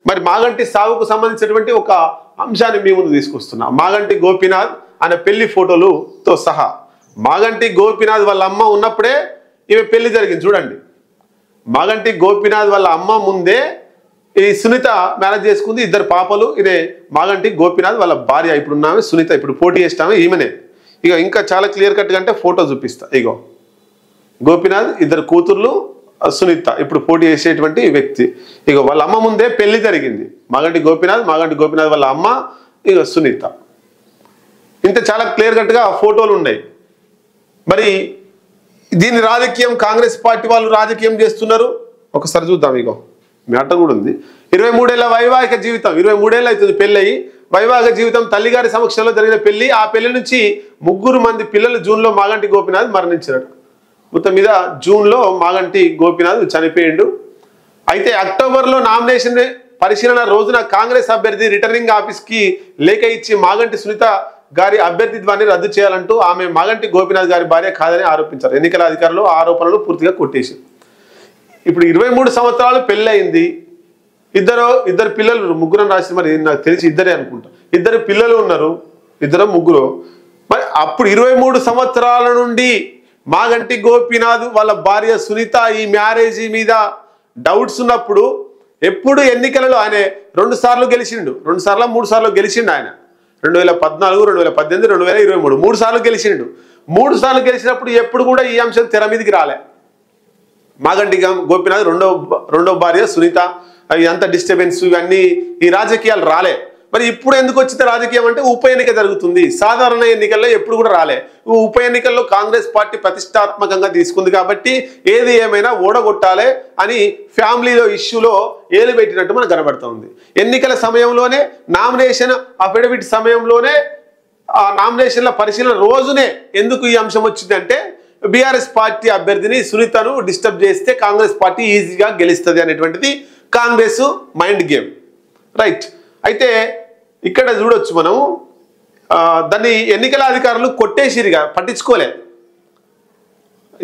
మరి మాగంటి సావుకు సంబంధించినటువంటి ఒక అంశాన్ని మీ ముందు తీసుకొస్తున్నా. మాగంటి గోపీనాథ్ అనే పెళ్లి ఫోటోలతో సహా. మాగంటి గోపీనాథ్ వాళ్ళ అమ్మ ఉన్నప్పుడే ఈమె పెళ్లి జరిగింది చూడండి. మాగంటి గోపీనాథ్ వాళ్ళ అమ్మ ముందే ఈ సునీత మ్యారేజ్ చేసుకుంది, 2 పాపలు. ఇదే మాగంటి గోపీనాథ్ వాళ్ళ భార్య ఇప్పుడు ఉన్నామే సునీత, ఇప్పుడు పోటీ చేస్తామే ఈమెనే. ఇక ఇంకా చాలా క్లియర్ కట్గా అంటే ఫోటో చూపిస్తా. ఇగో గోపీనాథ్ 2 కూతుర్లు, సునీత ఇప్పుడు పోటీ చేసేటువంటి వ్యక్తి. ఇక వాళ్ళ అమ్మ ముందే పెళ్లి జరిగింది. మాగంటి గోపీనాథ్ వాళ్ళ అమ్మ, ఇక సునీత. ఇంత చాలా క్లియర్ కట్గా ఫోటోలు ఉన్నాయి. మరి దీని రాజకీయం కాంగ్రెస్ పార్టీ వాళ్ళు రాజకీయం చేస్తున్నారు. ఒకసారి చూద్దాం. ఇగో మ్యాటర్ కూడా ఉంది. 23 ఏళ్ల వైవాహిక జీవితం, 23 ఏళ్ళు అవుతుంది పెళ్ళయి. వైవాహిక జీవితం, తల్లిగారి సమక్షంలో జరిగిన పెళ్లి. ఆ పెళ్లి నుంచి 3 మంది పిల్లలు జూన్లో మాగంటి గోపీనాథ్ మరణించారు. మొత్తం మీద జూన్లో మాగంటి గోపీనాథ్ చనిపోయిండు. అయితే అక్టోబర్లో నామినేషన్ పరిశీలన రోజున కాంగ్రెస్ అభ్యర్థి రిటర్నింగ్ ఆఫీస్కి లేఖ ఇచ్చి మాగంటి సునీత గారి అభ్యర్థిత్వాన్ని రద్దు చేయాలంటూ ఆమె మాగంటి గోపీనాథ్ గారి భార్య కాదని ఆరోపించారు. ఎన్నికల అధికారులు ఆరోపణలు పూర్తిగా కొట్టేశారు. ఇప్పుడు 23 సంవత్సరాలు పెళ్ళయింది. ఇద్దరు పిల్లలు, 3 రాసి, మరి నాకు తెలిసి 2 అనుకుంటా. 2 పిల్లలు ఉన్నారు, 2 3. మరి అప్పుడు 23 సంవత్సరాల నుండి మాగంటి గోపీనాథ్ వాళ్ళ భార్య సునీత ఈ మ్యారేజ్ మీద డౌట్స్ ఉన్నప్పుడు ఎప్పుడు ఎన్నికలలో ఆయన 2 సార్లు గెలిచిండు, 2 సార్లు 3 సార్లు గెలిచిండు. ఆయన 2014, 2018, 2023 3 సార్లు గెలిచిండు. 3 సార్లు గెలిచినప్పుడు ఎప్పుడు కూడా ఈ అంశం తెర మీదకి రాలే. మాగంటి గోపీనాథ్ రెండో భార్య సునీత, అవి అంత డిస్టర్బెన్స్, ఇవన్నీ ఈ రాజకీయాలు రాలే. మరి ఇప్పుడు ఎందుకు వచ్చింది రాజకీయం అంటే ఉప ఎన్నిక జరుగుతుంది. సాధారణ ఎన్నికల్లో ఎప్పుడు కూడా రాలే. ఉప ఎన్నికల్లో కాంగ్రెస్ పార్టీ ప్రతిష్టాత్మకంగా తీసుకుంది కాబట్టి ఏది ఏమైనా ఓడగొట్టాలి అని ఫ్యామిలీలో ఇష్యూలో ఏలు పెట్టినట్టు మనకు కనబడుతూ ఉంది. ఎన్నికల సమయంలోనే, నామినేషన్ అఫిడవిట్ సమయంలోనే, ఆ నామినేషన్ల పరిశీలన రోజునే ఎందుకు ఈ అంశం వచ్చిందంటే బీఆర్ఎస్ పార్టీ అభ్యర్థిని సునీతను డిస్టర్బ్ చేస్తే కాంగ్రెస్ పార్టీ ఈజీగా గెలుస్తుంది అనేటువంటిది కాంగ్రెస్ మైండ్ గేమ్, రైట్. అయితే ఇక్కడ చూడొచ్చు మనం, దాన్ని ఎన్నికల అధికారులు కొట్టేసిరిగా, పట్టించుకోలే.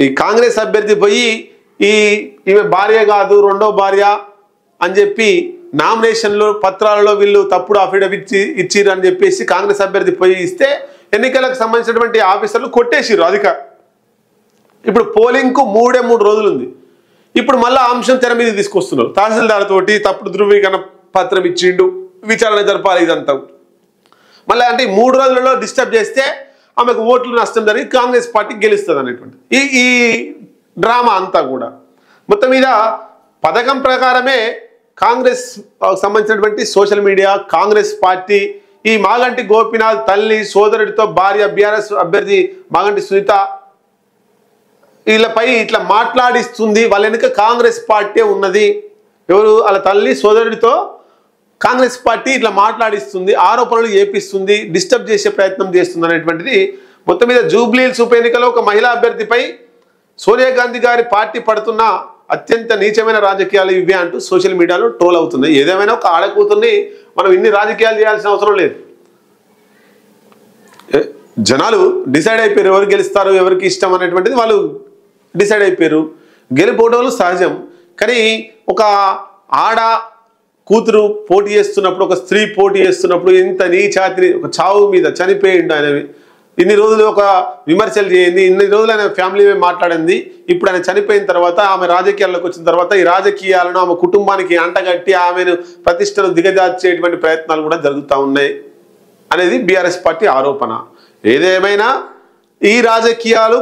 ఈ కాంగ్రెస్ అభ్యర్థి పోయి ఈమె భార్య కాదు రెండో భార్య అని చెప్పి నామినేషన్లో పత్రాలలో వీళ్ళు తప్పుడు అఫిడవిట్ ఇచ్చిర్రు అని చెప్పేసి కాంగ్రెస్ అభ్యర్థి పోయి ఇస్తే ఎన్నికలకు సంబంధించినటువంటి ఆఫీసర్లు కొట్టేసిర్రు అధికారులు. ఇప్పుడు పోలింగ్కు 3 రోజులు ఉంది. ఇప్పుడు మళ్ళీ అంశం తెర మీద తీసుకొస్తున్నారు. తహసీల్దార్ తోటి తప్పుడు ధృవీకరణ పత్రం ఇచ్చిండు, విచారణ జరపాలి, ఇదంతా మళ్ళీ అంటే 3 రోజులలో డిస్టర్బ్ చేస్తే ఆమెకు ఓట్లు నష్టం జరిగి కాంగ్రెస్ పార్టీ గెలుస్తుంది అనేటువంటి ఈ డ్రామా అంతా కూడా. మొత్తం మీద పథకం ప్రకారమే కాంగ్రెస్ సంబంధించినటువంటి సోషల్ మీడియా, కాంగ్రెస్ పార్టీ ఈ మాగంటి గోపీనాథ్ తల్లి, సోదరుడితో భార్య బీఆర్ఎస్ అభ్యర్థి మాగంటి సునీత వీళ్ళపై ఇట్లా మాట్లాడిస్తుంది. వాళ్ళ వెనుక కాంగ్రెస్ పార్టీ ఉన్నది. ఎవరు? వాళ్ళ తల్లి, సోదరుడితో కాంగ్రెస్ పార్టీ ఇట్లా మాట్లాడిస్తుంది, ఆరోపణలు చేపిస్తుంది, డిస్టర్బ్ చేసే ప్రయత్నం చేస్తుంది అనేటువంటిది. మొత్తం మీద జూబ్లీహిల్స్ ఉప ఎన్నికలో ఒక మహిళా అభ్యర్థిపై సోనియా గాంధీ గారి పార్టీ పడుతున్న అత్యంత నీచమైన రాజకీయాలు ఇవే అంటూ సోషల్ మీడియాలో ట్రోల్ అవుతున్నాయి. ఏదేమైనా ఒక ఆడకూతుర్ని మనం ఇన్ని రాజకీయాలు చేయాల్సిన అవసరం లేదు. జనాలు డిసైడ్ అయిపోయారు ఎవరు గెలుస్తారు, ఎవరికి ఇష్టం అనేటువంటిది వాళ్ళు డిసైడ్ అయిపోయారు. గెలిపోవడం సహజం. కానీ ఒక ఆడ కూతురు పోటీ చేస్తున్నప్పుడు, ఒక స్త్రీ పోటీ చేస్తున్నప్పుడు ఇంత నీచాతిని, ఒక చావు మీద చనిపోయిండు ఆయన, ఇన్ని రోజులు ఒక విమర్శలు చేయండి, ఇన్ని రోజులు ఆయన ఫ్యామిలీ మాట్లాడింది, ఇప్పుడు ఆయన చనిపోయిన తర్వాత ఆమె రాజకీయాల్లోకి వచ్చిన తర్వాత ఈ రాజకీయాలను ఆమె కుటుంబానికి అంటగట్టి ఆమెను ప్రతిష్టను దిగజార్చేటువంటి ప్రయత్నాలు కూడా జరుగుతూ ఉన్నాయి అనేది బీఆర్ఎస్ పార్టీ ఆరోపణ. ఏదేమైనా ఈ రాజకీయాలు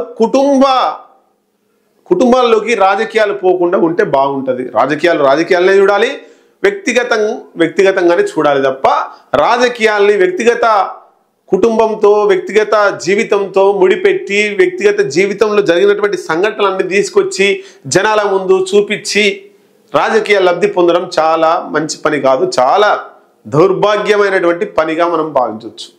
కుటుంబాల్లోకి రాజకీయాలు పోకుండా ఉంటే బాగుంటుంది. రాజకీయాలనే చూడాలి, వ్యక్తిగతంగానే చూడాలి తప్ప రాజకీయాల్ని వ్యక్తిగత కుటుంబంతో, వ్యక్తిగత జీవితంతో ముడిపెట్టి వ్యక్తిగత జీవితంలో జరిగినటువంటి సంఘటనలన్నీ తీసుకొచ్చి జనాల ముందు చూపించి రాజకీయ లబ్ధి పొందడం చాలా మంచి పని కాదు, చాలా దౌర్భాగ్యమైనటువంటి పనిగా మనం భావించవచ్చు.